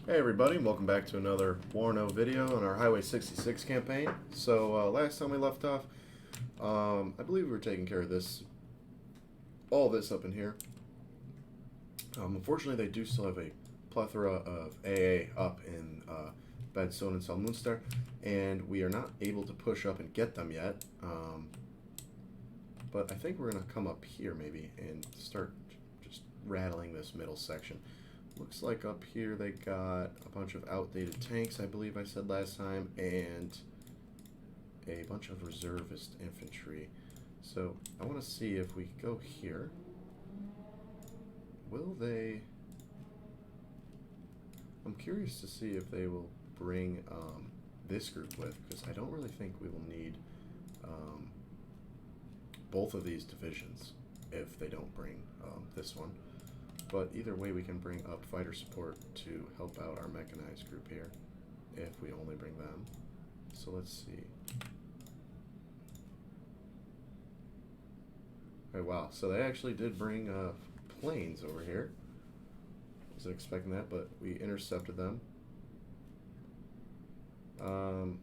Hey everybody, welcome back to another WARNO video on our Highway 66 campaign. So last time we left off, I believe we were taking care of all this up in here. Unfortunately, they do still have a plethora of AA up in Bedstone and Salmunster, and we are not able to push up and get them yet. But I think we're going to come up here maybe and start just rattling this middle section. Looks like up here they got a bunch of outdated tanks, I believe I said last time, and a bunch of reservist infantry. So I want to see if we go here. Will they... I'm curious to see if they will bring this group with, because I don't really think we will need both of these divisions if they don't bring this one. But either way, we can bring up fighter support to help out our mechanized group here, if we only bring them. So let's see. Oh, wow, so they actually did bring planes over here. Wasn't expecting that, but we intercepted them. So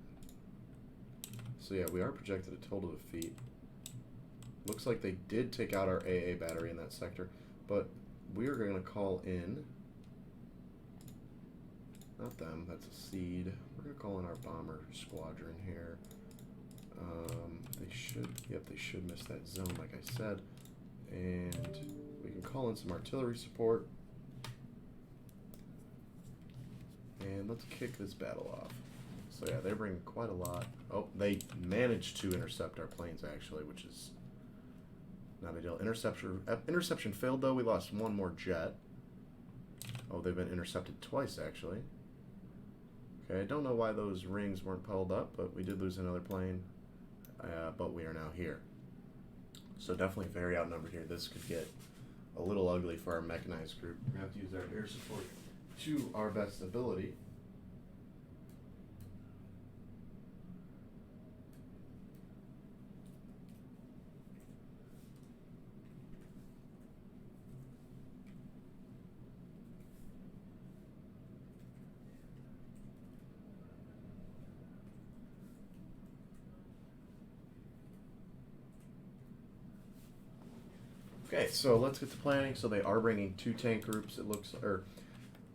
yeah, we are projected a total defeat. Looks like they did take out our AA battery in that sector, but we are going to call in, not them, that's a seed. We're going to call in our bomber squadron here. They should miss that zone like I said. And we can call in some artillery support. And let's kick this battle off. So yeah, they're bringing quite a lot. Oh, they managed to intercept our planes actually, which is not ideal. Interception failed though. We lost one more jet. Oh, they've been intercepted twice actually. Okay, I don't know why those rings weren't pulled up, but we did lose another plane. But we are now here. So definitely very outnumbered here. This could get a little ugly for our mechanized group. We're going to have to use our air support to our best ability. Okay, so let's get to planning. So they are bringing two tank groups, it looks, or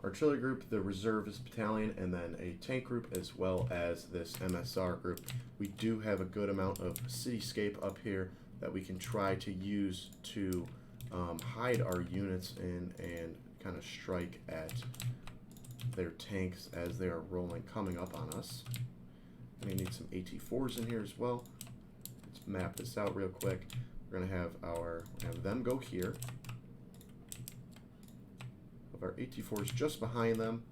artillery group, the reservist battalion, and then a tank group as well as this MSR group. We do have a good amount of cityscape up here that we can try to use to hide our units in and kind of strike at their tanks as they are coming up on us. We need some AT-4s in here as well. Let's map this out real quick. We're gonna have them go here. Of our AT-4s just behind them.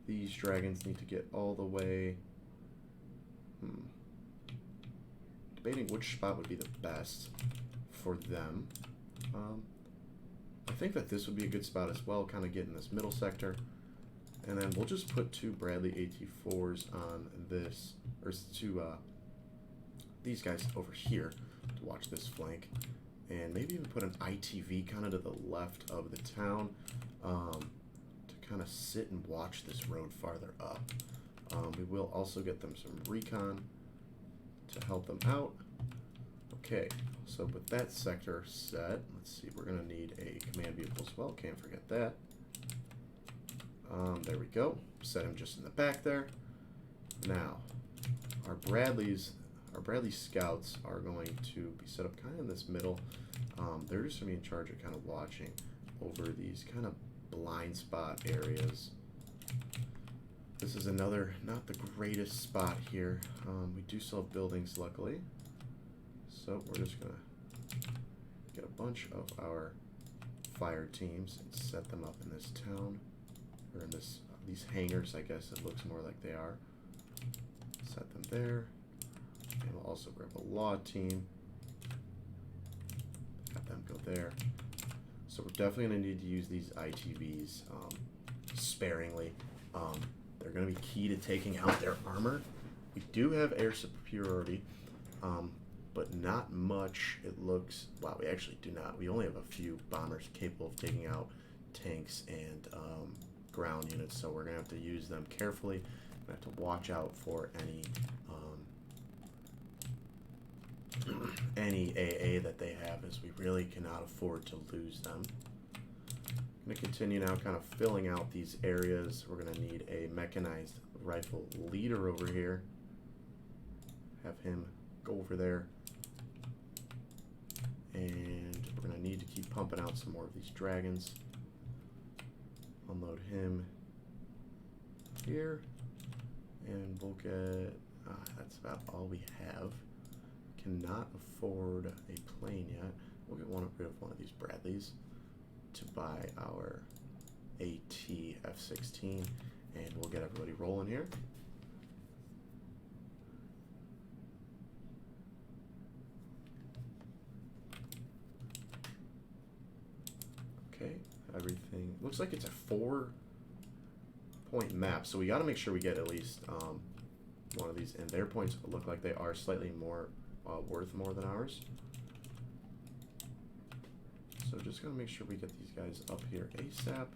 These dragons need to get all the way. Debating which spot would be the best for them. I think that this would be a good spot as well, kind of get in this middle sector. And then we'll just put two Bradley AT-4s on this, or these guys over here to watch this flank, and maybe even put an ITV kind of to the left of the town to kind of sit and watch this road farther up. We will also get them some recon to help them out. Okay, so with that sector set, let's see, we're going to need a command vehicle as well, can't forget that. There we go, set him just in the back there. Now, our Bradley scouts are going to be set up kind of in this middle. They're just going to be in charge of kind of watching over these kind of blind spot areas. This is another, not the greatest spot here. We do still have buildings, luckily. So we're just going to get a bunch of our fire teams and set them up in this town. Or in these hangars, I guess it looks more like they are. Set them there. And we'll also grab a law team. Have them go there. So we're definitely going to need to use these ITVs sparingly. They're going to be key to taking out their armor. We do have air superiority, but not much. It looks... Wow, we actually do not. We only have a few bombers capable of taking out tanks and ground units, so we're going to have to use them carefully. We have to watch out for any AA that they have, as we really cannot afford to lose them. I'm going to continue now kind of filling out these areas. We're going to need a mechanized rifle leader over here. Have him go over there. And we're going to need to keep pumping out some more of these dragons. Unload him here. And we'll get... that's about all we have. Cannot afford a plane yet. We'll get rid of one of these Bradleys to buy our AT F-16, and we'll get everybody rolling here. Okay, everything looks like it's a 4-point map, so we got to make sure we get at least one of these, and their points look like they are slightly more worth more than ours. So just gonna make sure we get these guys up here ASAP.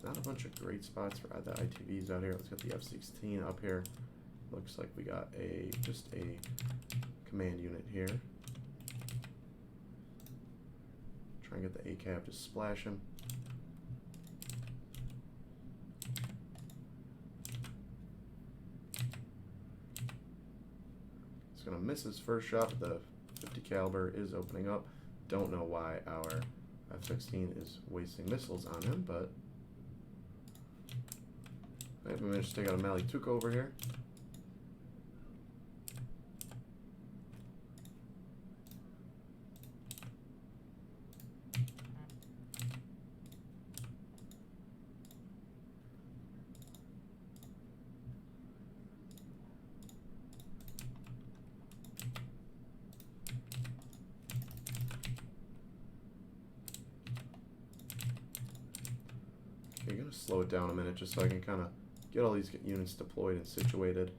Not a bunch of great spots for the ITVs out here. Let's get the F-16 up here. Looks like we got just a command unit here. Try and get the ACAB to splash him. He's gonna miss his first shot, but the 50 caliber is opening up. Don't know why our F-16 is wasting missiles on him, but we managed to take out a Malituka over here. You're going to slow it down a minute just so I can kind of get all these units deployed and situated.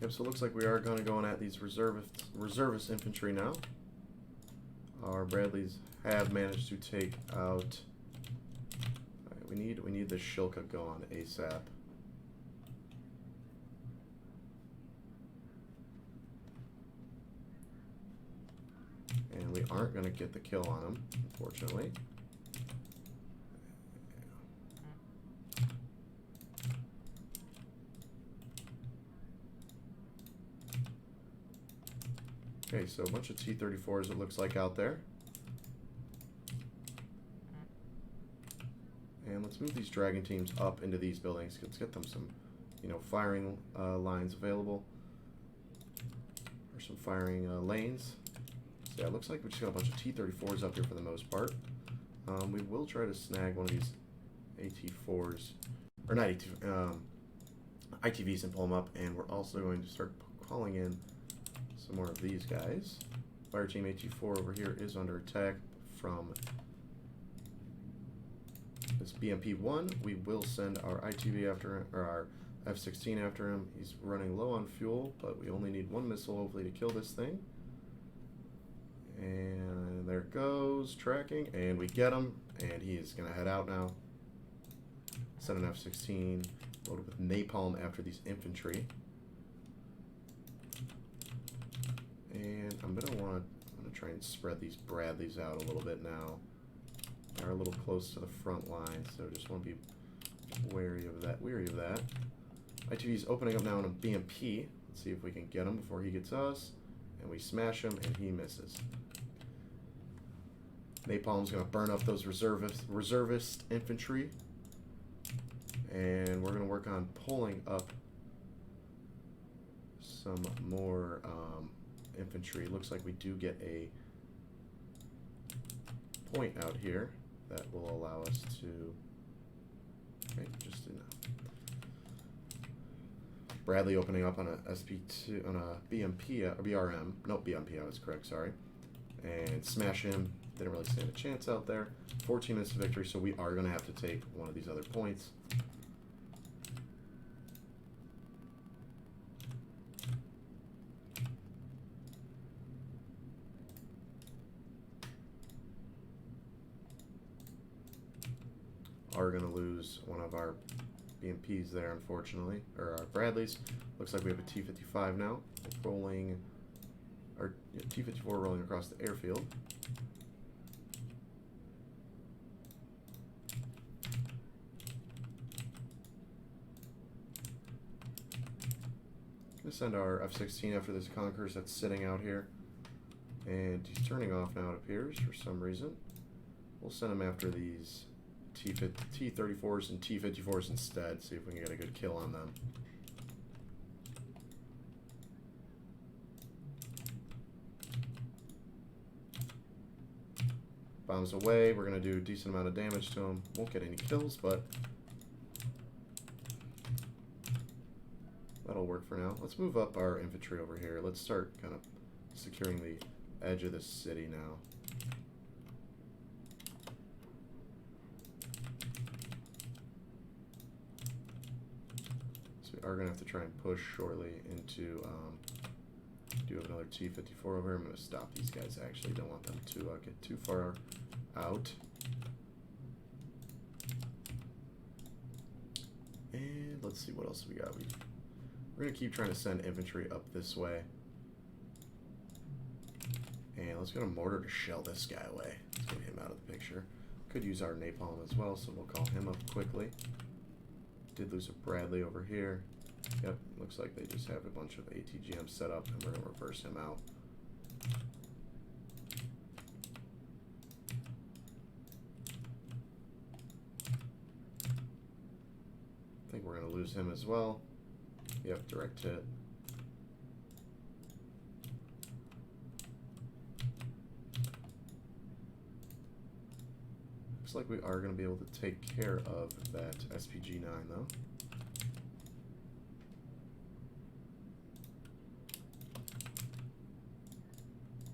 Yep, so it looks like we are going to go on at these reservist infantry now. Our Bradleys have managed to take out. We need the Shilka going ASAP. And we aren't going to get the kill on him, unfortunately. Okay, so a bunch of T-34s it looks like out there. And let's move these Dragon teams up into these buildings. Let's get them some, firing lines available. Or some firing lanes. So yeah, it looks like we just got a bunch of T-34s up here for the most part. We will try to snag one of these AT-4s, or not AT, ITVs and pull them up. And we're also going to start calling in some more of these guys. Fire Team AT-4 over here is under attack from this BMP-1. We will send our ITV after him, or our F-16 after him. He's running low on fuel, but we only need one missile hopefully to kill this thing. And there it goes, tracking, and we get him, and he is going to head out now. Send an F-16 loaded with napalm after these infantry. And I'm gonna try and spread these Bradleys out a little bit now. They're a little close to the front line, so just want to be wary of that. ITV's opening up now on a BMP. Let's see if we can get him before he gets us. And we smash him, and he misses. Napalm's gonna burn up those reservist infantry, and we're gonna work on pulling up some more infantry. Looks like we do get a point out here that will allow us to. Okay, just enough. Bradley opening up on a SP2 on a BMP or BRM. No, BMP. I was correct. Sorry, and smash him. Didn't really stand a chance out there. 14 minutes to victory, so we are going to have to take one of these other points. Are going to lose one of our BMPs there, unfortunately, or our Bradleys. Looks like we have a T-55 now, rolling, or yeah, T-54 rolling across the airfield. Going to send our F-16 after this Conquerors that's sitting out here, and he's turning off now, it appears, for some reason. We'll send him after these T-34s and T-54s instead, see if we can get a good kill on them. Bombs away, we're going to do a decent amount of damage to him. Won't get any kills, but that'll work for now. Let's move up our infantry over here. Let's start kind of securing the edge of the city now. Are going to have to try and push shortly into, do have another T-54 over here. I'm going to stop these guys, actually. Don't want them to get too far out. And let's see what else we got. We're going to keep trying to send infantry up this way. And let's get a mortar to shell this guy away. Let's get him out of the picture. Could use our napalm as well, so we'll call him up quickly. Did lose a Bradley over here. Yep, looks like they just have a bunch of ATGM set up, and we're going to reverse him out. I think we're going to lose him as well. Yep, direct hit. Looks like we are going to be able to take care of that SPG-9 though.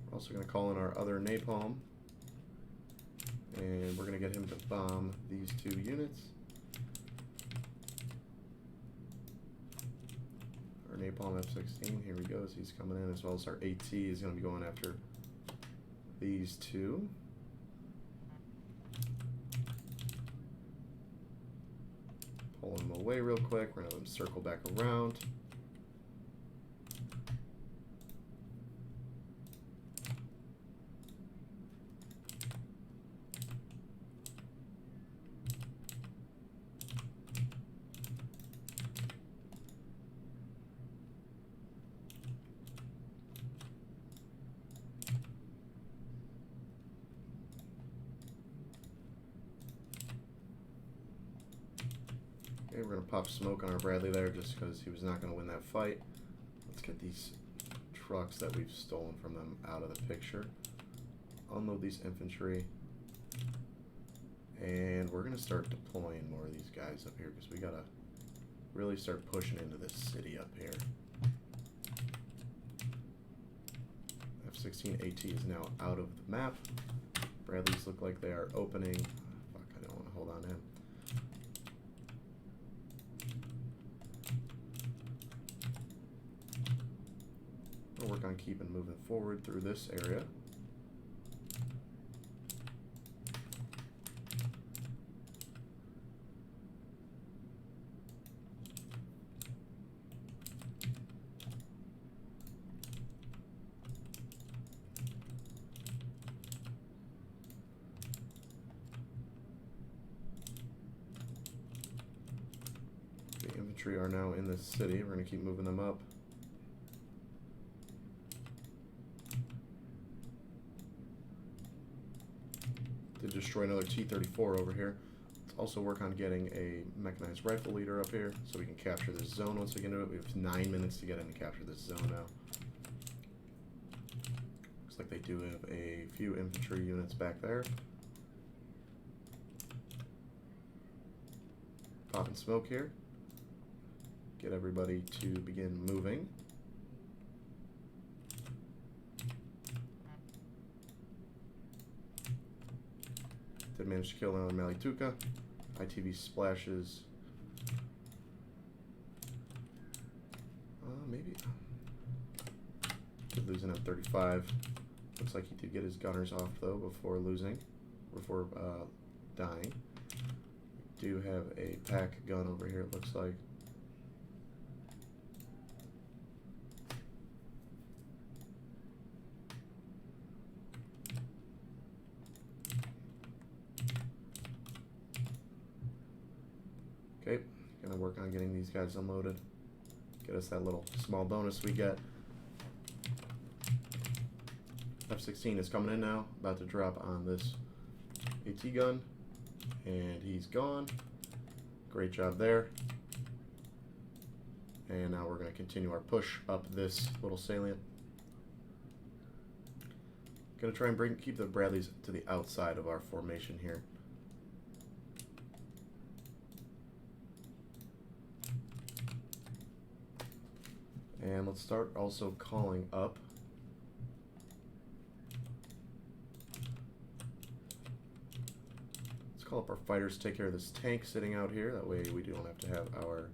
We're also going to call in our other napalm, and we're going to get him to bomb these two units. Our napalm F-16, here he goes, he's coming in, as well as our AT is going to be going after these two. Pull him away real quick. We're going to let him circle back around. Okay, we're going to pop smoke on our Bradley there just because he was not going to win that fight. Let's get these trucks that we've stolen from them out of the picture. Unload these infantry. And we're going to start deploying more of these guys up here because we got to really start pushing into this city up here. F-16 AT is now out of the map. Bradleys look like they are opening. Fuck, I don't want to hold on to him. We'll work on keeping moving forward through this area. The infantry are now in this city. We're going to keep moving them up. To destroy another T-34 over here. Let's also work on getting a mechanized rifle leader up here so we can capture this zone once we get into it. We have 9 minutes to get in and capture this zone now. Looks like they do have a few infantry units back there. Popping smoke here. Get everybody to begin moving. managed to kill another Malituka. ITV splashes. Maybe. Did lose an M35. Looks like he did get his gunners off though before dying. We do have a pack gun over here, it looks like. Okay, gonna work on getting these guys unloaded. Get us that little small bonus we get. F-16 is coming in now, about to drop on this AT gun, and he's gone. Great job there. And now we're going to continue our push up this little salient. Going to try and keep the Bradleys to the outside of our formation here. And let's start also calling up call up our fighters to take care of this tank sitting out here. That way we don't have to have our...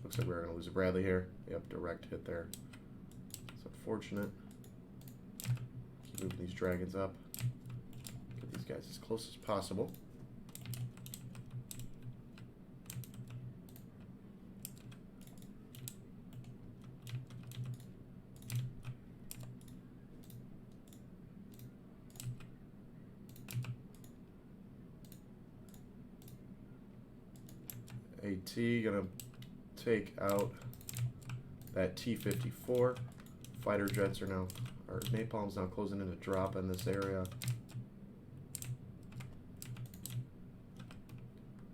Looks like we're going to lose a Bradley here. Yep, direct hit there. It's unfortunate. Keep moving these dragons up. Get these guys as close as possible. AT gonna take out that T-54. Fighter jets are now, or napalm's now closing in a drop in this area.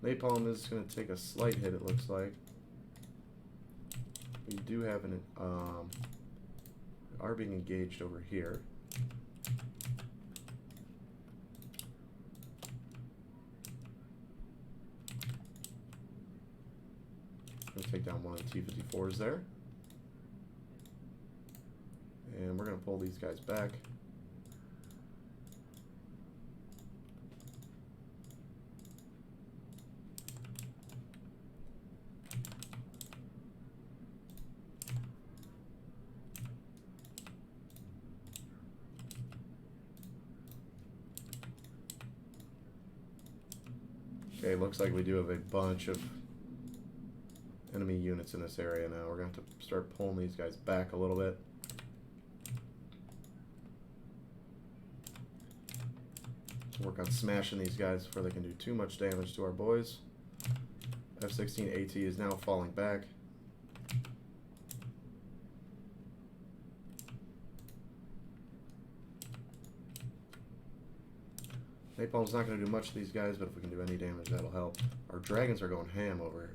Napalm is gonna take a slight hit, it looks like. We do have an are being engaged over here. Gonna take down one of the T-54s there. And we're gonna pull these guys back. Okay, looks like we do have a bunch of enemy units in this area now. We're going to have to start pulling these guys back a little bit. Work on smashing these guys before they can do too much damage to our boys. F-16 AT is now falling back. Napalm's not going to do much to these guys, but if we can do any damage, that'll help. Our dragons are going ham over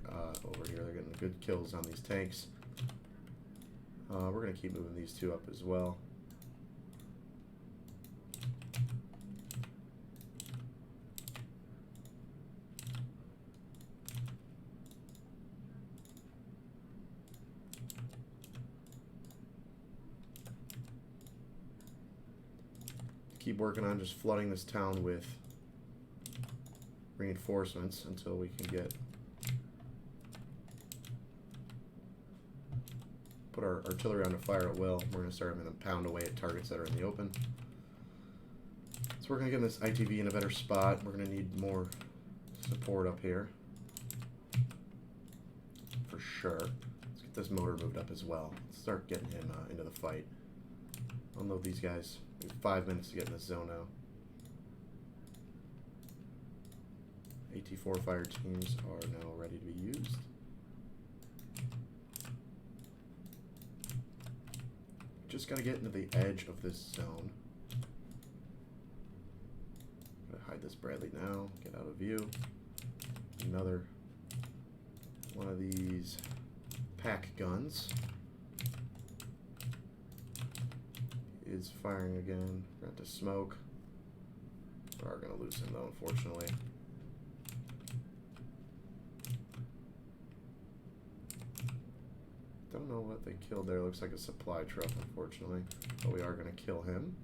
here. They're getting good kills on these tanks. We're going to keep moving these two up as well. Keep working on just flooding this town with reinforcements until we can put our artillery on the fire at will. We're going to start having them pound away at targets that are in the open. So we're going to get this ITV in a better spot. We're going to need more support up here for sure. Let's get this motor moved up as well. Let's start getting him into the fight. Unload these guys. We have 5 minutes to get in this zone now. AT-4 fire teams are now ready to be used. Just gotta get into the edge of this zone. Gotta hide this Bradley now. Get out of view. Another one of these pack guns is firing again. Got to smoke. We are going to lose him though, unfortunately. Don't know what they killed there. Looks like a supply truck, unfortunately. But we are going to kill him.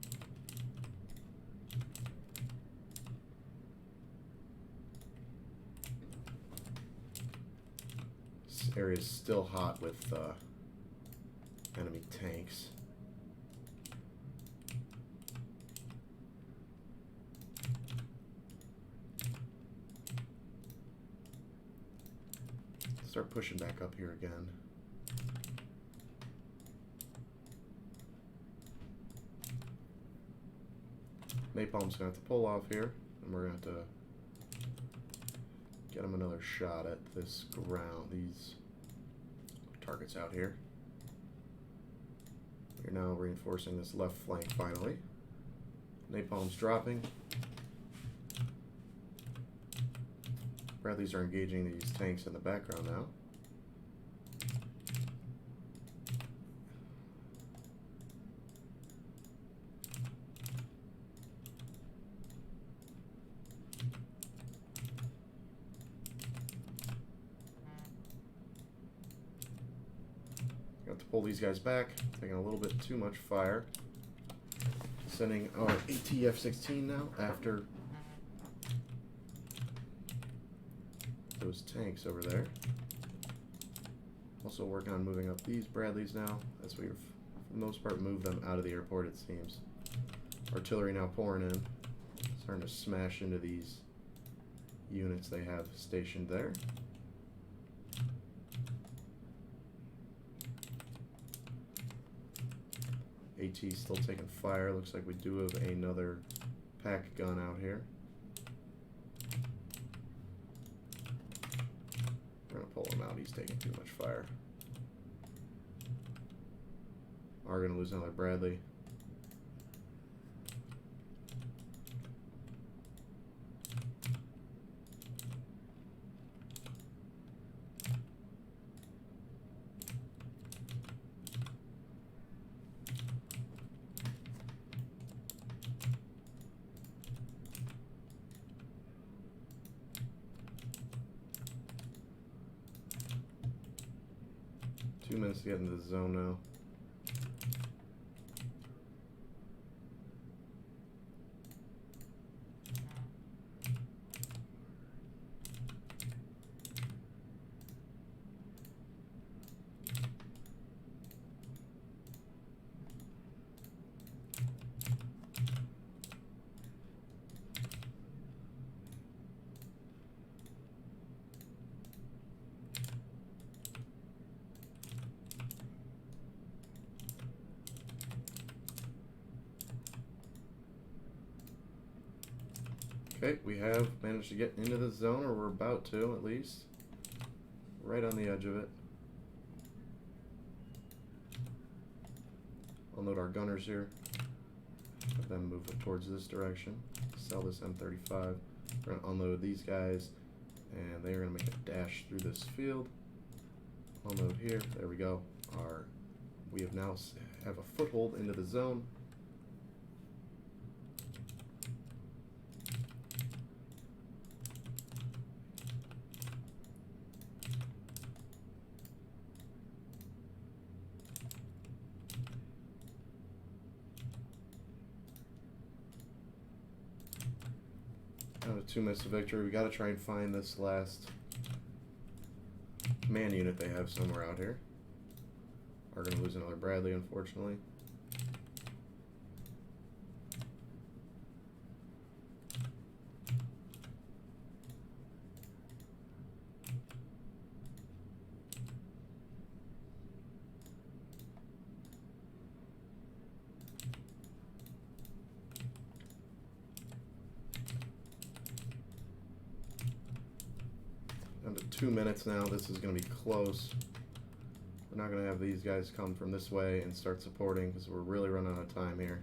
area is still hot with enemy tanks. Start pushing back up here again. Napalm's gonna have to pull off here, and we're gonna have to get him another shot at this ground, these targets out here. We're now reinforcing this left flank finally. Napalm's dropping. Bradleys are engaging these tanks in the background now. Got to pull these guys back, taking a little bit too much fire. Sending our ATF-16 now after those tanks over there. Also working on moving up these Bradleys now, as we've for the most part moved them out of the airport, it seems. Artillery now pouring in, starting to smash into these units they have stationed there. AT still taking fire. Looks like we do have another pack gun out here. We're gonna pull him out. He's taking too much fire. Are gonna lose another Bradley. Two minutes to get into the zone now. Okay, we have managed to get into the zone, or we're about to, at least. Right on the edge of it. Unload our gunners here. Have them move towards this direction. Sell this M35. We're going to unload these guys, and they are going to make a dash through this field. Unload here. There we go. We have now have a foothold into the zone. Out of 2 minutes to victory. We got to try and find this last man unit they have somewhere out here. Are going to lose another Bradley, unfortunately. Down to 2 minutes now. This is going to be close. We're not going to have these guys come from this way and start supporting because we're really running out of time here.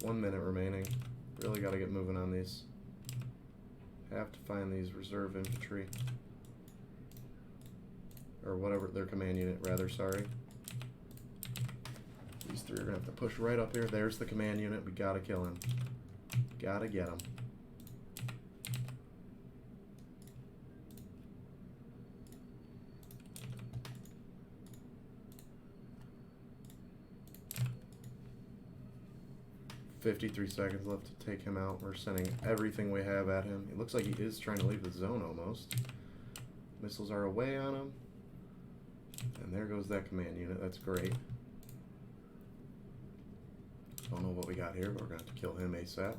1 minute remaining. Really got to get moving on these. Have to find these reserve infantry. Or whatever, their command unit, rather, sorry. These three are going to have to push right up here. There's the command unit. We got to kill him. Got to get him. $53 seconds left to take him out. We're sending everything we have at him. It looks like he is trying to leave the zone almost. Missiles are away on him. And there goes that command unit. That's great. Don't know what we got here, but we're going to have to kill him ASAP.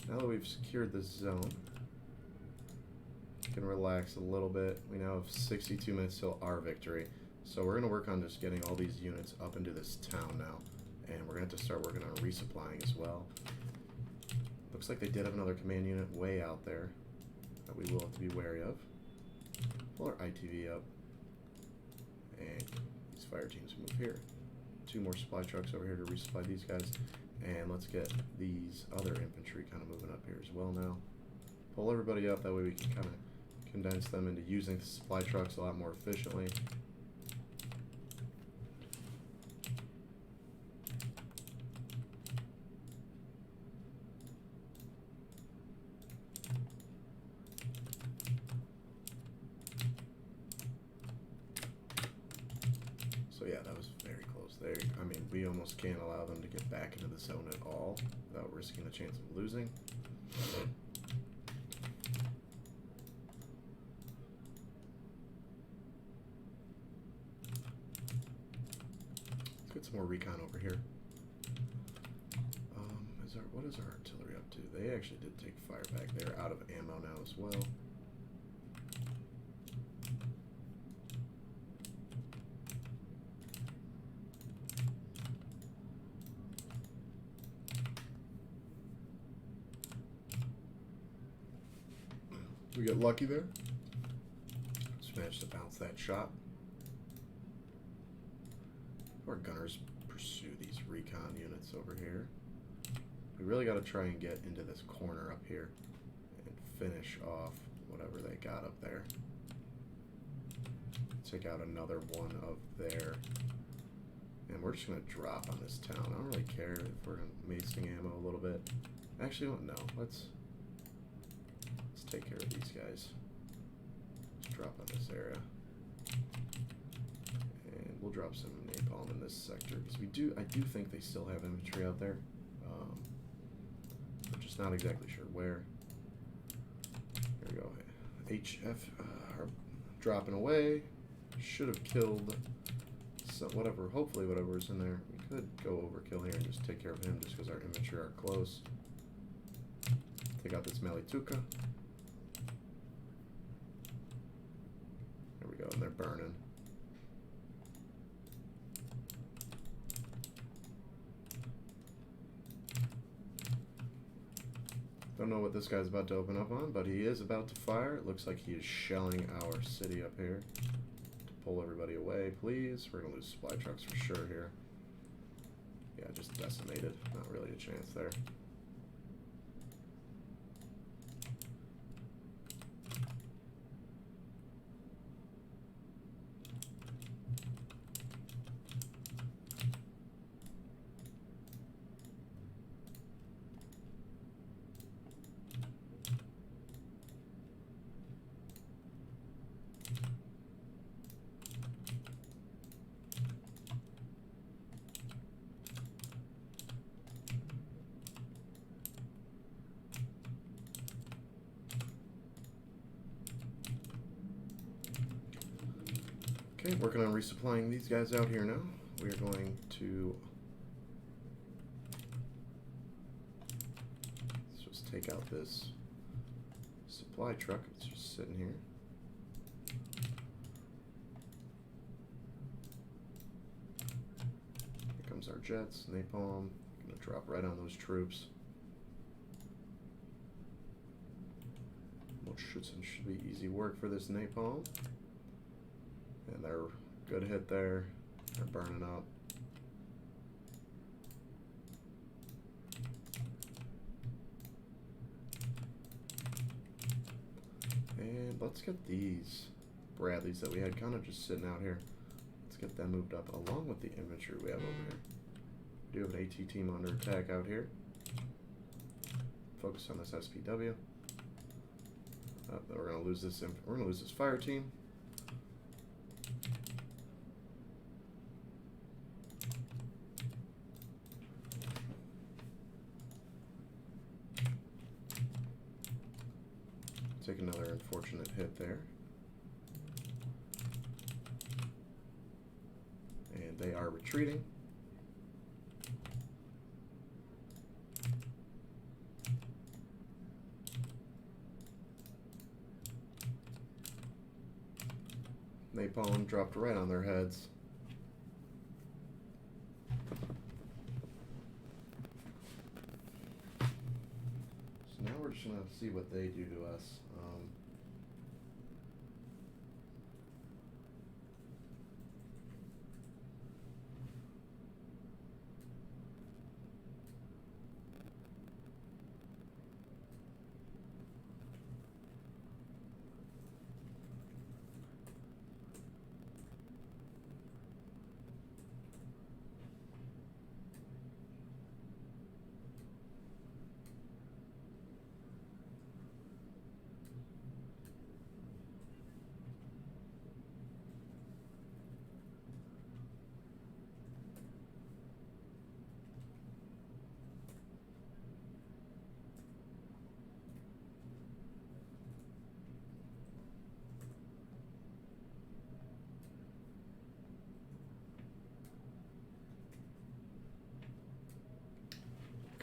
Now that we've secured this zone, we can relax a little bit. We now have 62 minutes till our victory. So we're going to work on just getting all these units up into this town now. And we're going to have to start working on resupplying as well. Looks like they did have another command unit way out there that we will have to be wary of. Pull our ITV up. And these fire teams move here. 2 more supply trucks over here to resupply these guys. And let's get these other infantry kind of moving up here as well now. Pull everybody up, that way we can kind of condense them into using the supply trucks a lot more efficiently. So yeah, that was very close there. I mean, we almost can't allow them to get back into the zone at all without risking the chance of losing. Let's get some more recon over here. What is our artillery up to? They actually did take fire back. They're out of ammo now as well. We get lucky there. Just managed to bounce that shot. Our gunners pursue these recon units over here. We really got to try and get into this corner up here and finish off whatever they got up there. Take out another one of their... And we're just going to drop on this town. I don't really care if we're wasting ammo a little bit. Actually, no. Let's take care of these guys. Just drop on this area. And we'll drop some napalm in this sector, because I do think they still have infantry out there. I'm just not exactly sure where. Here we go. HF are dropping away. Should have killed whatever, hopefully whatever's in there. We could go overkill here and just take care of him just because our infantry are close. Take out this Melituka. There we go, and they're burning. Don't know what this guy's about to open up on, but he is about to fire. It looks like he is shelling our city up here. To pull everybody away, please. We're going to lose supply trucks for sure here. Yeah, just decimated. Not really a chance there. Okay, working on resupplying these guys out here now. We are going to let's just take out this supply truck. It's just sitting here. comes our jets. Napalm. Gonna drop right on those troops. Schützen should be easy work for this napalm. And they're good hit there. They're burning up. And let's get these Bradleys that we had kind of just sitting out here. Let's get them moved up along with the infantry we have over here. We do have an AT team under attack out here. Focus on this SPW. We're gonna lose this. We're gonna lose this fire team. Take another unfortunate hit there. And they are retreating. Napalm dropped right on their heads. So now we're just going to see what they do to us.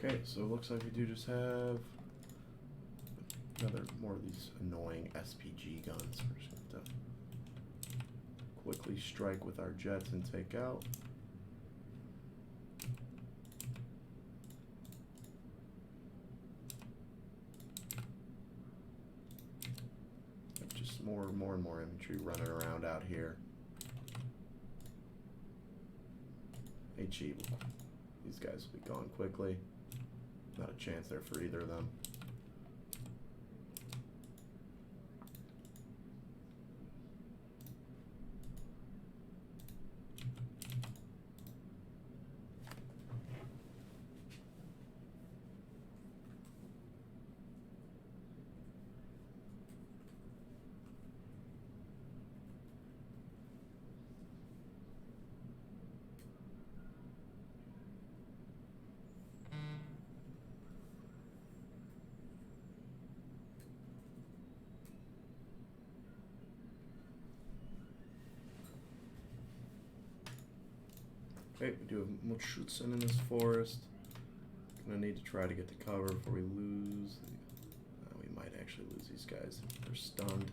Okay, so it looks like we do just have another more of these annoying SPG guns. We're just going to quickly strike with our jets and take out. Just more and more infantry running around out here. HE, these guys will be gone quickly. Not a chance there for either of them. Okay, we do have Mutschützen in this forest. Gonna need to try to get to cover before we lose. We might actually lose these guys. They're stunned.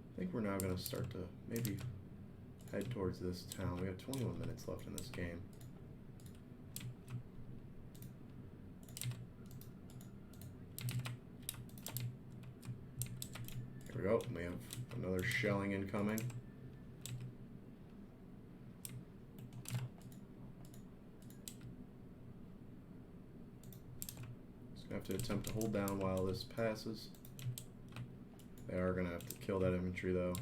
I think we're now going to start to maybe head towards this town. We have 21 minutes left in this game. Here we go. We have another shelling incoming. Just going to have to attempt to hold down while this passes. They are going to have to kill that infantry, though.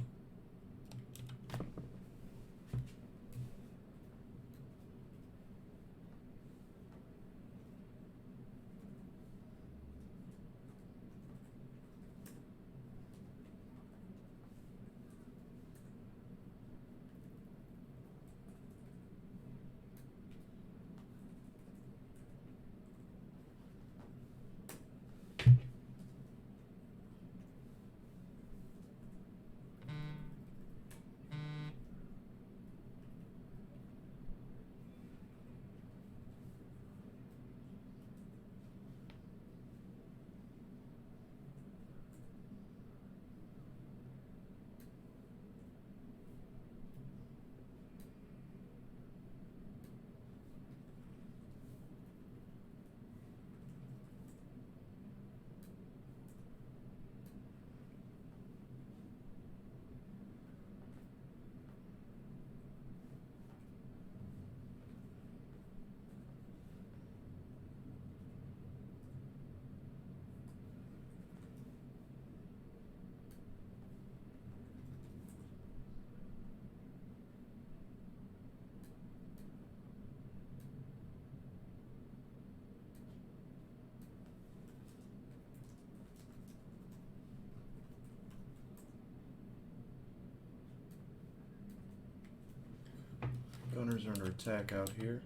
Gunners are under attack out here.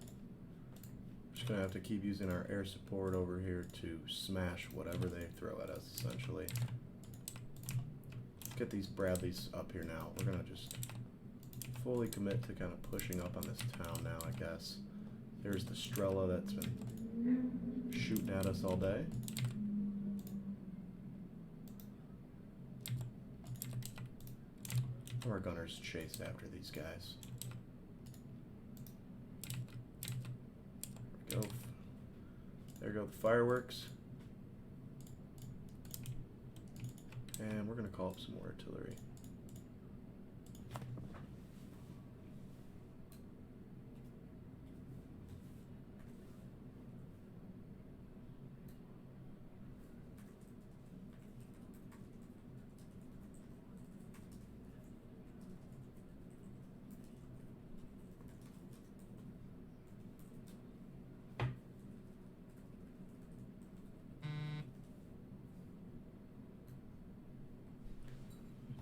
Just gonna have to keep using our air support over here to smash whatever they throw at us, essentially. Get these Bradleys up here now. We're gonna just fully commit to kind of pushing up on this town now, I guess. There's the Strela that's been shooting at us all day. Our gunners chased after these guys. There we go. There go the fireworks. And we're going to call up some more artillery.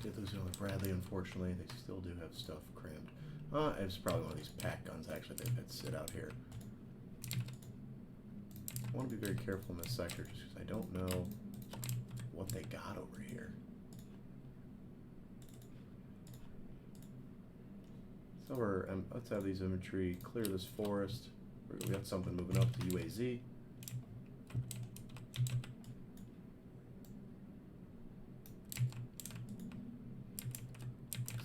Did lose another Bradley, unfortunately. They still do have stuff crammed. It's probably one of these pack guns, actually, they've had sit out here. I want to be very careful in this sector, just because I don't know what they got over here. So let's have these infantry clear this forest. We got something moving up to UAZ.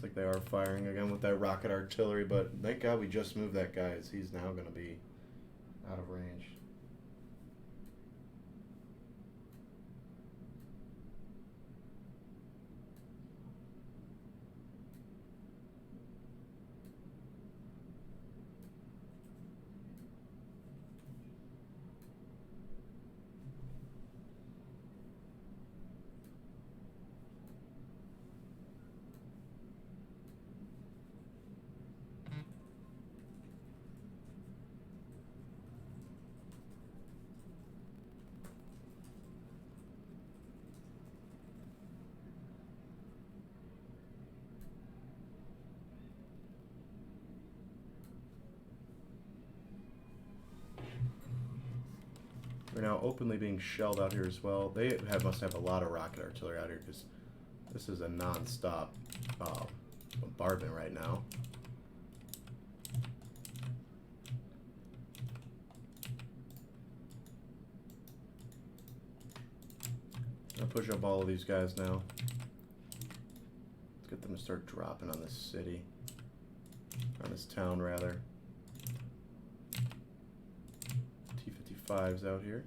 Like they are firing again with that rocket artillery, but thank God we just moved that guy, as he's now going to be out of range. We're now openly being shelled out here as well. They must have a lot of rocket artillery out here, because this is a non-stop bombardment right now. I'll push up all of these guys now. Let's get them to start dropping on this city. On this town, rather. T-55s out here.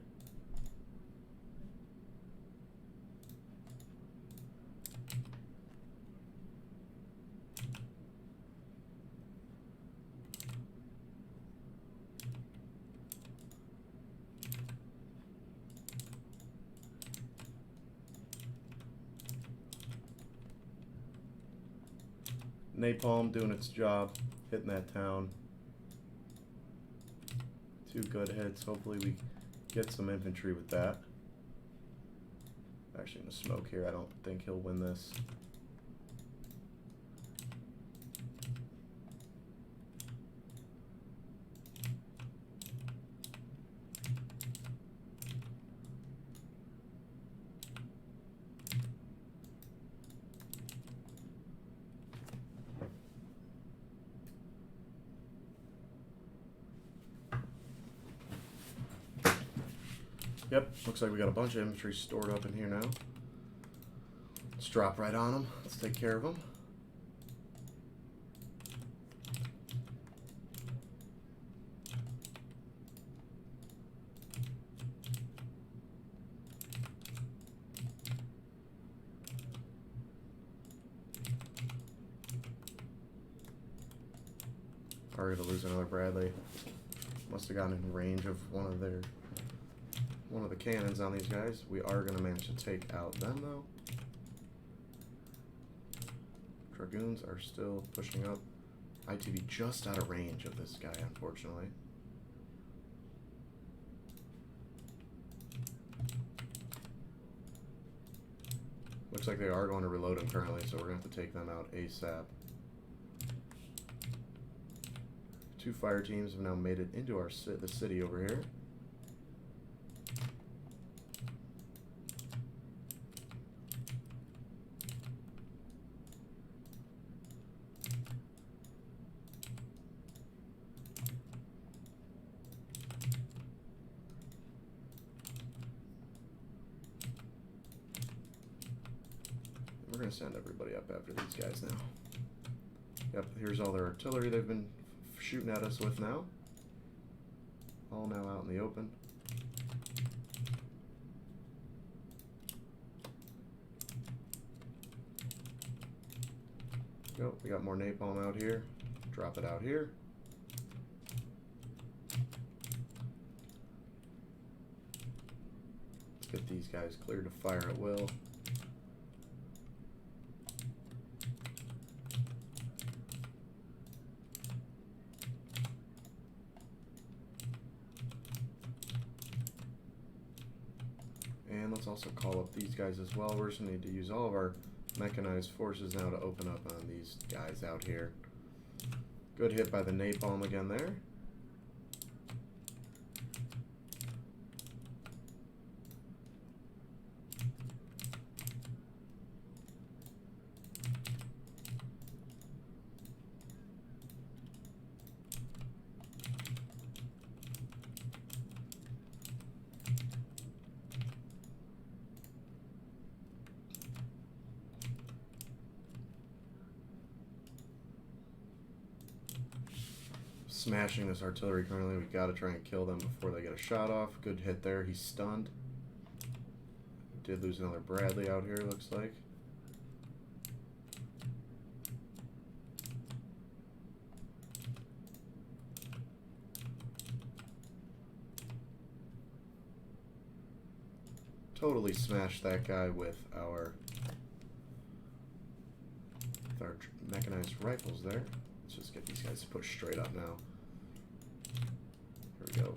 Napalm doing its job, hitting that town. 2 good hits. Hopefully we get some infantry with that. Actually gonna smoke here. I don't think he'll win this. Yep, looks like we got a bunch of infantry stored up in here now. Let's drop right on them. Let's take care of them. Already to lose another Bradley. Must have gotten in range of one of the cannons on these guys. We are going to manage to take out them, though. Dragoons are still pushing up. ITV just out of range of this guy, unfortunately. Looks like they are going to reload him currently, so we're going to have to take them out ASAP. 2 fire teams have now made it into the city over here. We're going to send everybody up after these guys now. Yep, here's all their artillery they've been shooting at us with now. All now out in the open. Go, we got more napalm out here. Drop it out here. Let's get these guys cleared to fire at will. And let's also call up these guys as well. We're just going to need to use all of our mechanized forces now to open up on these guys out here. Good hit by the napalm again there. Smashing this artillery currently. We got to try and kill them before they get a shot off. Good hit there. He's stunned. Did lose another Bradley out here, looks like. Totally smashed that guy with our mechanized rifles there. Let's just get these guys pushed straight up now. Here we go.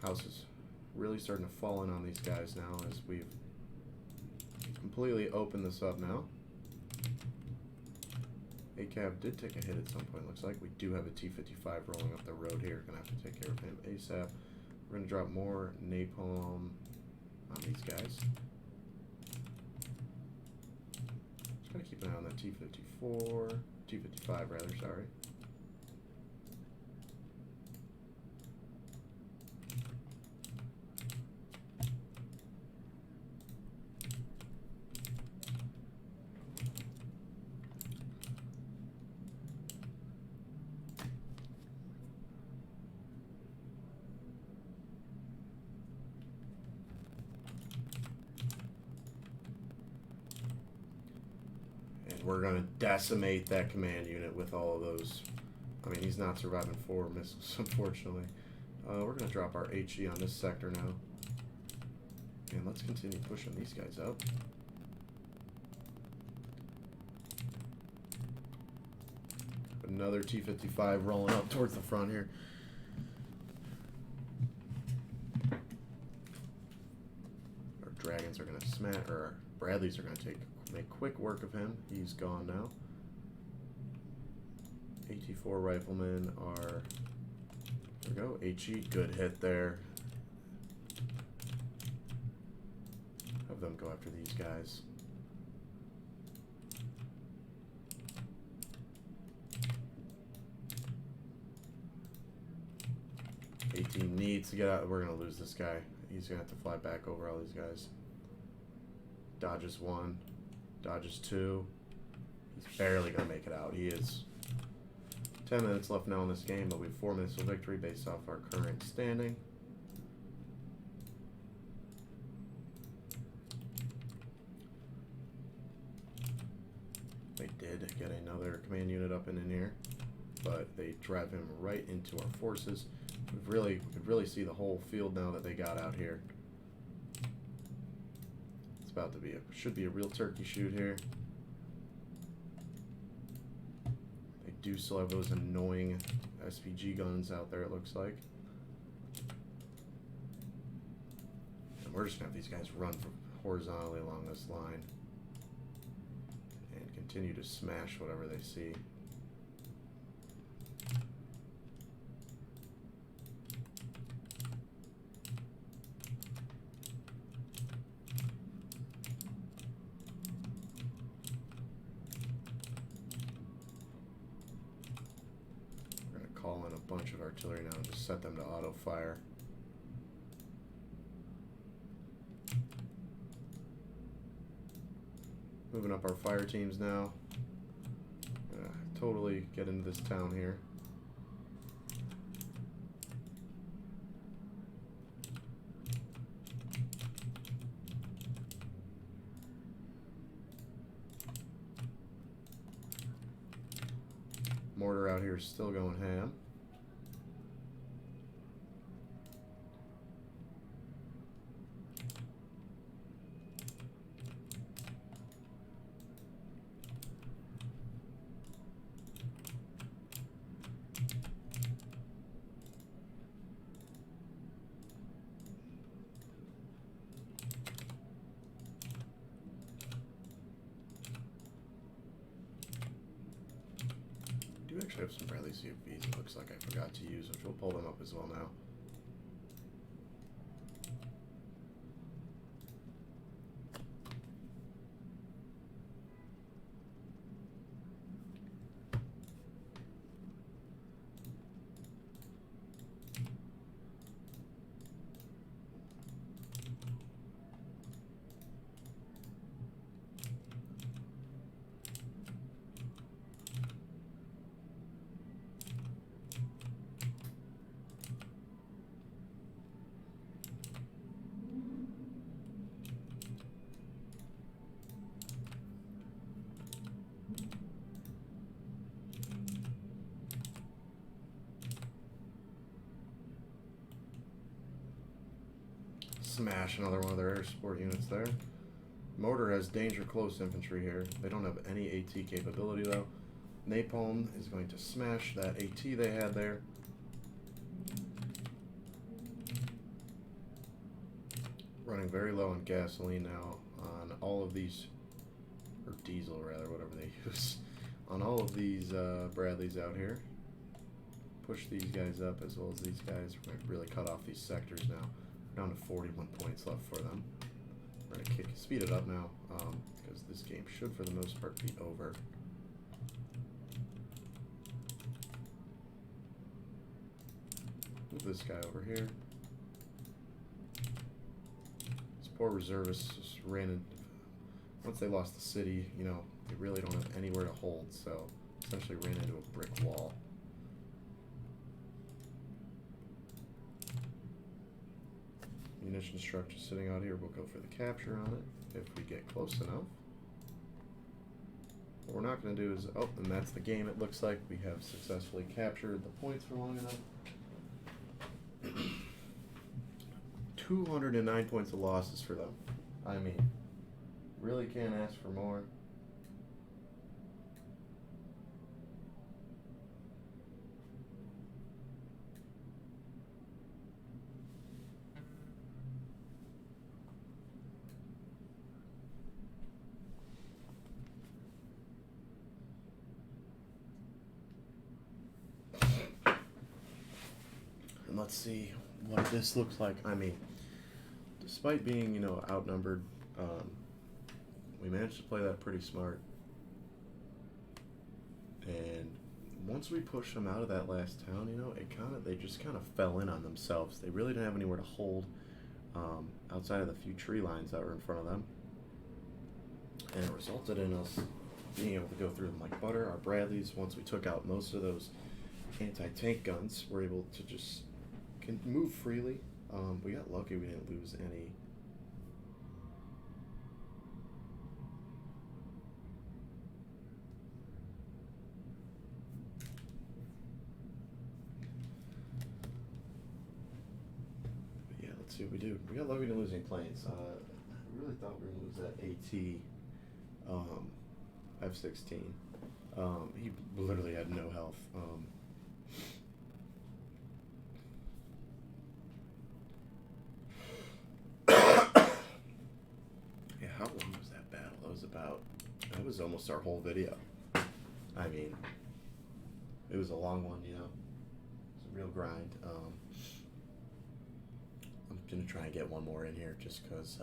House is really starting to fall in on these guys now as we've completely opened this up now. ACAV did take a hit at some point, looks like. We do have a T-55 rolling up the road here. Gonna have to take care of him ASAP. We're gonna drop more napalm on these guys. Just gotta keep an eye on that T-54, T-55 rather, sorry. We're going to decimate that command unit with all of those. I mean, he's not surviving 4 missiles, unfortunately. We're going to drop our HE on this sector now. And let's continue pushing these guys up. Another T-55 rolling up towards the front here. Our Dragons are going to smash, or our Bradleys are going to make quick work of him. He's gone now. AT-4 riflemen are, there we go, HE, good hit there. Have them go after these guys. AT needs to get out. We're going to lose this guy. He's going to have to fly back over all these guys. Dodges 1. Dodges 2. He's barely going to make it out. He is 10 minutes left now in this game, but we have 4 minutes of victory based off our current standing. They did get another command unit up and in here, but they drive him right into our forces. We could really see the whole field now that they got out here. About to be should be a real turkey shoot here. They do still have those annoying SPG guns out there, it looks like. And we're just gonna have these guys run horizontally along this line and continue to smash whatever they see. bunch of artillery now and just set them to auto fire. Moving up our fire teams now. Gonna totally get into this town here. Mortar out here is still going ham. I actually have some Bradley CFVs, it looks like I forgot to use, which we'll pull them up as well now. Smash another one of their air support units there. Mortar has danger close infantry here. They don't have any AT capability though. Napalm is going to smash that AT they had there. Running very low on gasoline now on all of these, or diesel rather, whatever they use, on all of these Bradleys out here. Push these guys up as well as these guys. We're going to really cut off these sectors now. Down to 41 points left for them. We're going to speed it up now because this game should for the most part be over. Move this guy over here. These poor reservists just ran in. Once they lost the city, you know, they really don't have anywhere to hold, so essentially ran into a brick wall. Munition structure sitting out here. We'll go for the capture on it if we get close enough. What we're not going to do is, oh, and that's the game. It looks like we have successfully captured the points for long enough. 209 points of losses for them. I mean, really can't ask for more. Let's see what this looks like. I mean, despite being, you know, outnumbered, we managed to play that pretty smart. And once we pushed them out of that last town, you know, they just kind of fell in on themselves. They really didn't have anywhere to hold outside of the few tree lines that were in front of them. And it resulted in us being able to go through them like butter. Our Bradleys, once we took out most of those anti-tank guns, were able to just can move freely. We got lucky we didn't lose any. But yeah, let's see what we do. We got lucky we didn't lose any planes. I really thought we were going to lose that AT F-16. He literally had no health. How long was that battle? That was almost our whole video. I mean, it was a long one, you know. It was a real grind. I'm going to try and get one more in here just because,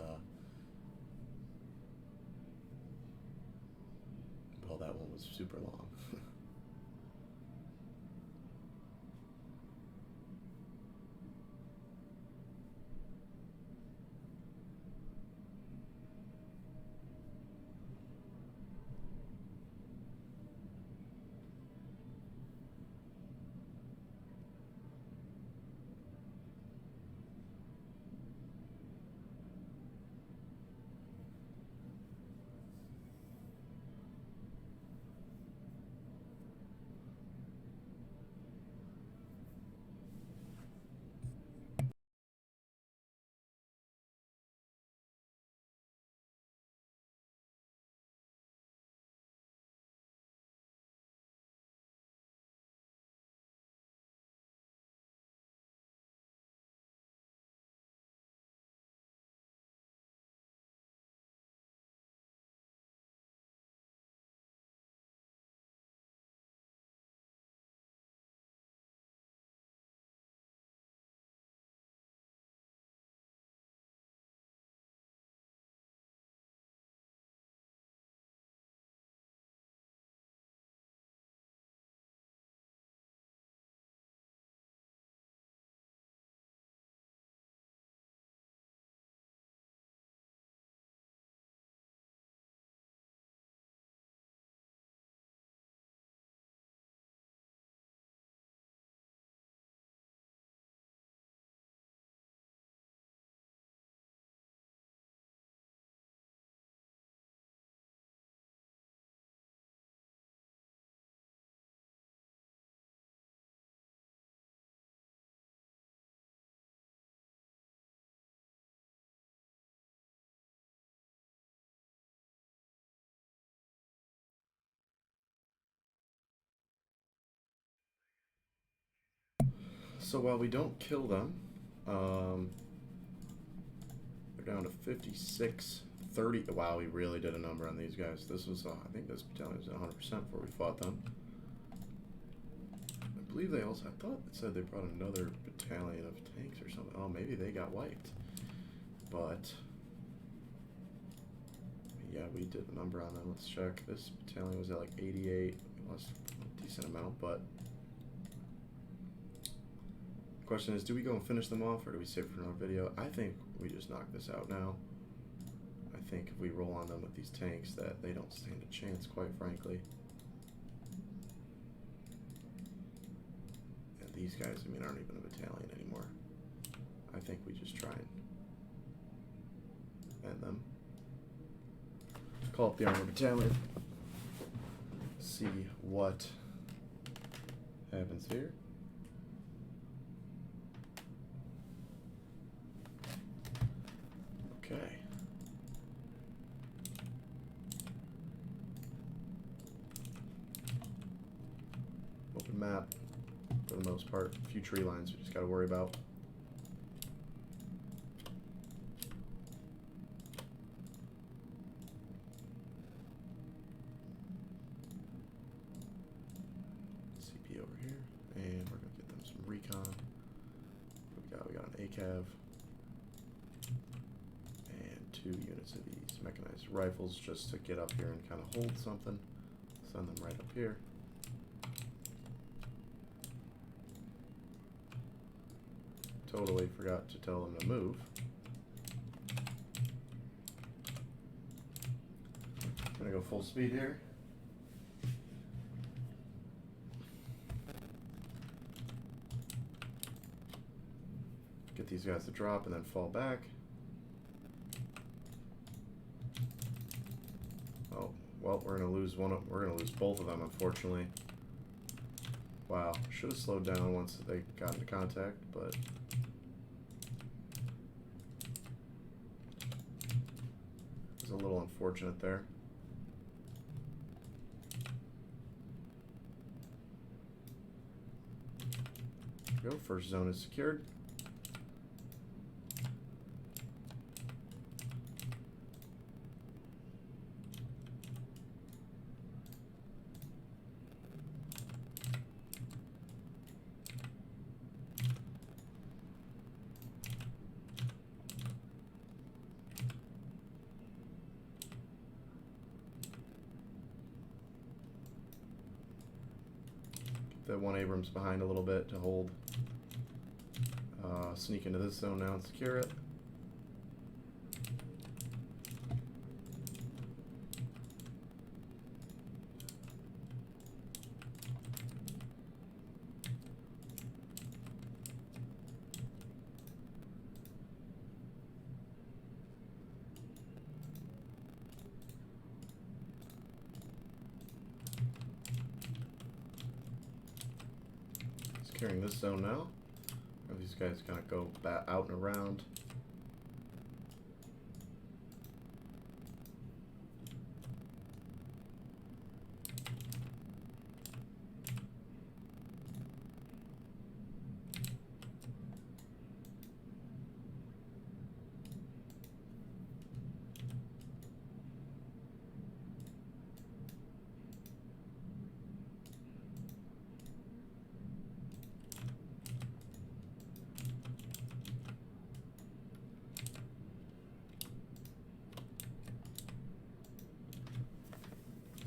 well, that one was super long. So while we don't kill them, they're down to 56, 30. Wow, we really did a number on these guys. This was, I think this battalion was 100% before we fought them. I believe they also, I thought it said they brought another battalion of tanks or something. Oh, maybe they got wiped. But, yeah, we did a number on them. Let's check. This battalion was at like 88. We lost a decent amount, but the question is, do we go and finish them off, or do we save for another video? I think we just knock this out now. I think if we roll on them with these tanks, that they don't stand a chance, quite frankly. And these guys, I mean, aren't even a battalion anymore. I think we just try and end them. Call up the armor battalion. See what happens here. Okay. Open map for the most part. A few tree lines we just got to worry about. CP over here, and we're gonna get them some recon. What we got an ACAV. 2 units of these mechanized rifles just to get up here and kind of hold something. Send them right up here. Totally forgot to tell them to move. I'm gonna go full speed here. Get these guys to drop and then fall back. Oh, well, we're gonna lose we're gonna lose both of them, unfortunately. Wow, should have slowed down once they got into contact, but it was a little unfortunate there. There we go, first zone is secured. The one Abrams behind a little bit to hold. Sneak into this zone now and secure it. Securing this zone now. These guys kind of go out and around.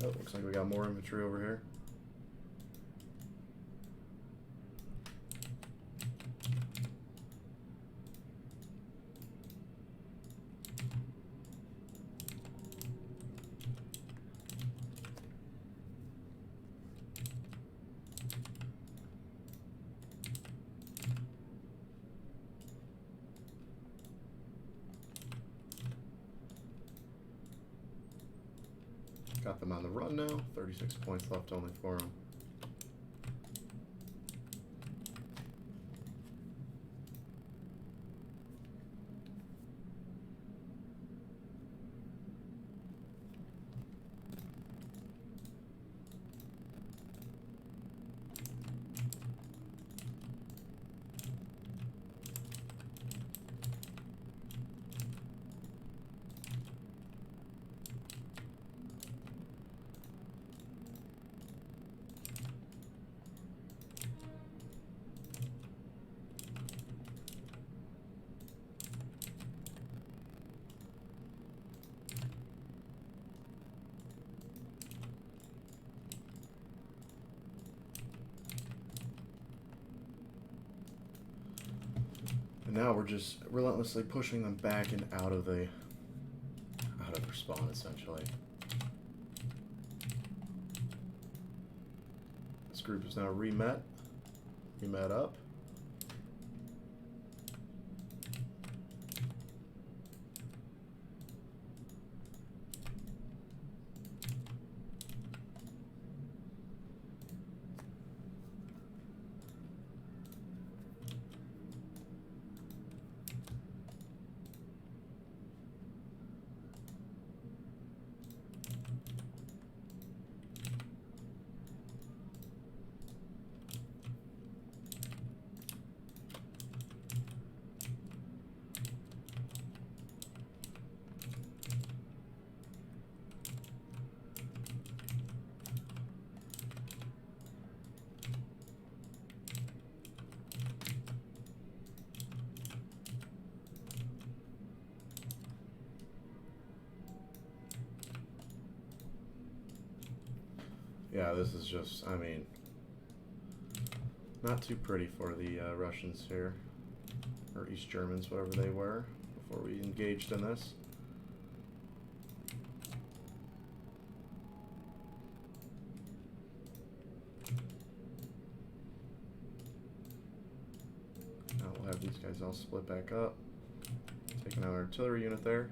Oh, looks like we got more infantry over here. Got them on the run now. 36 points left only for them. And now we're just relentlessly pushing them back and out of their spawn, essentially. This group is now remet up. Yeah, this is just, I mean, not too pretty for the Russians here, or East Germans, whatever they were, before we engaged in this. Now we'll have these guys all split back up, taking out our artillery unit there.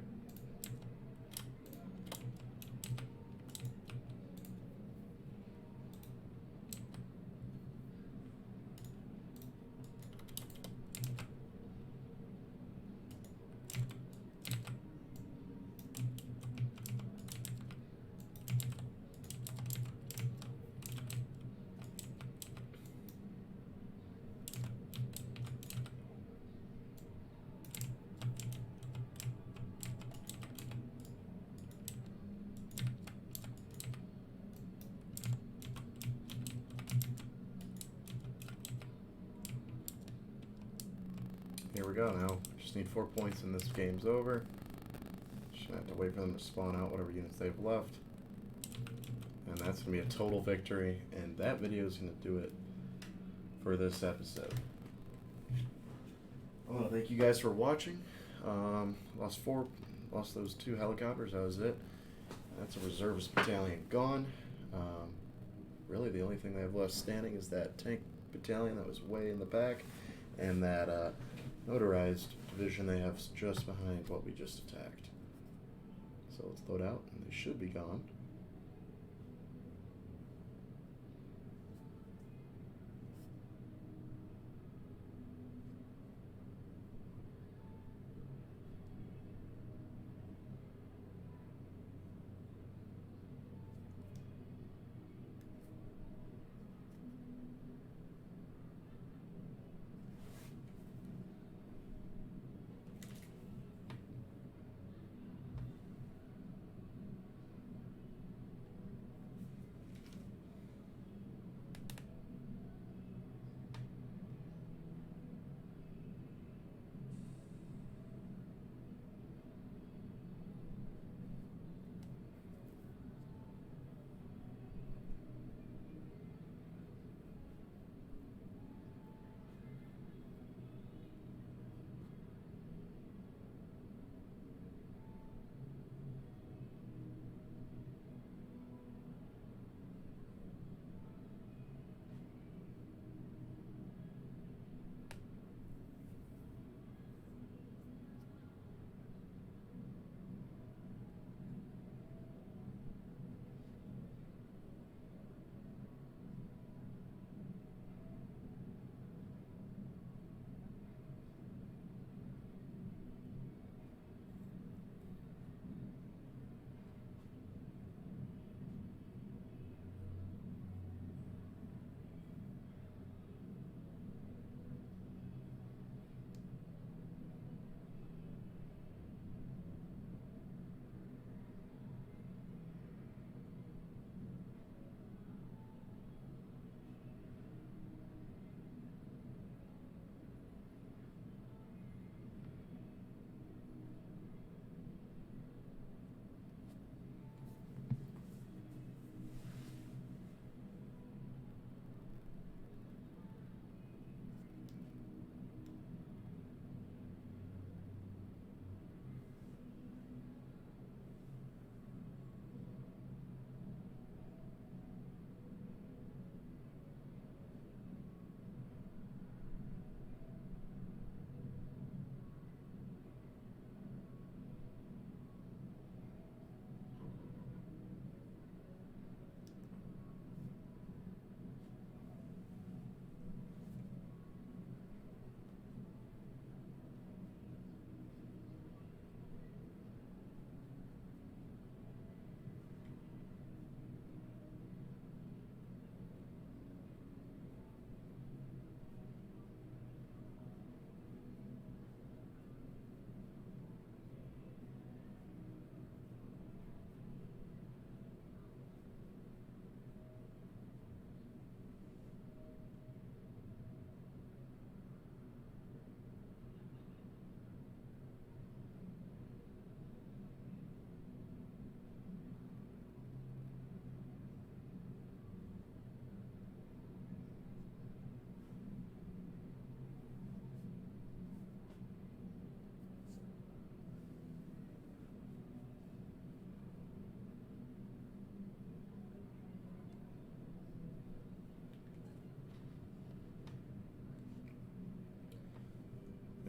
Here we go now. Just need 4 points and this game's over. Just have to wait for them to spawn out whatever units they've left. And that's going to be a total victory. And that video is going to do it for this episode. I want to thank you guys for watching. Lost those 2 helicopters. That was it. That's a reservist battalion gone. Really the only thing they have left standing is that tank battalion that was way in the back. And that motorized division they have just behind what we just attacked. So let's load out, and they should be gone.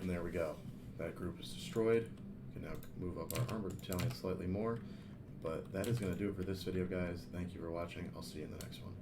And there we go. That group is destroyed. We can now move up our armored battalion slightly more. But that is going to do it for this video, guys. Thank you for watching. I'll see you in the next one.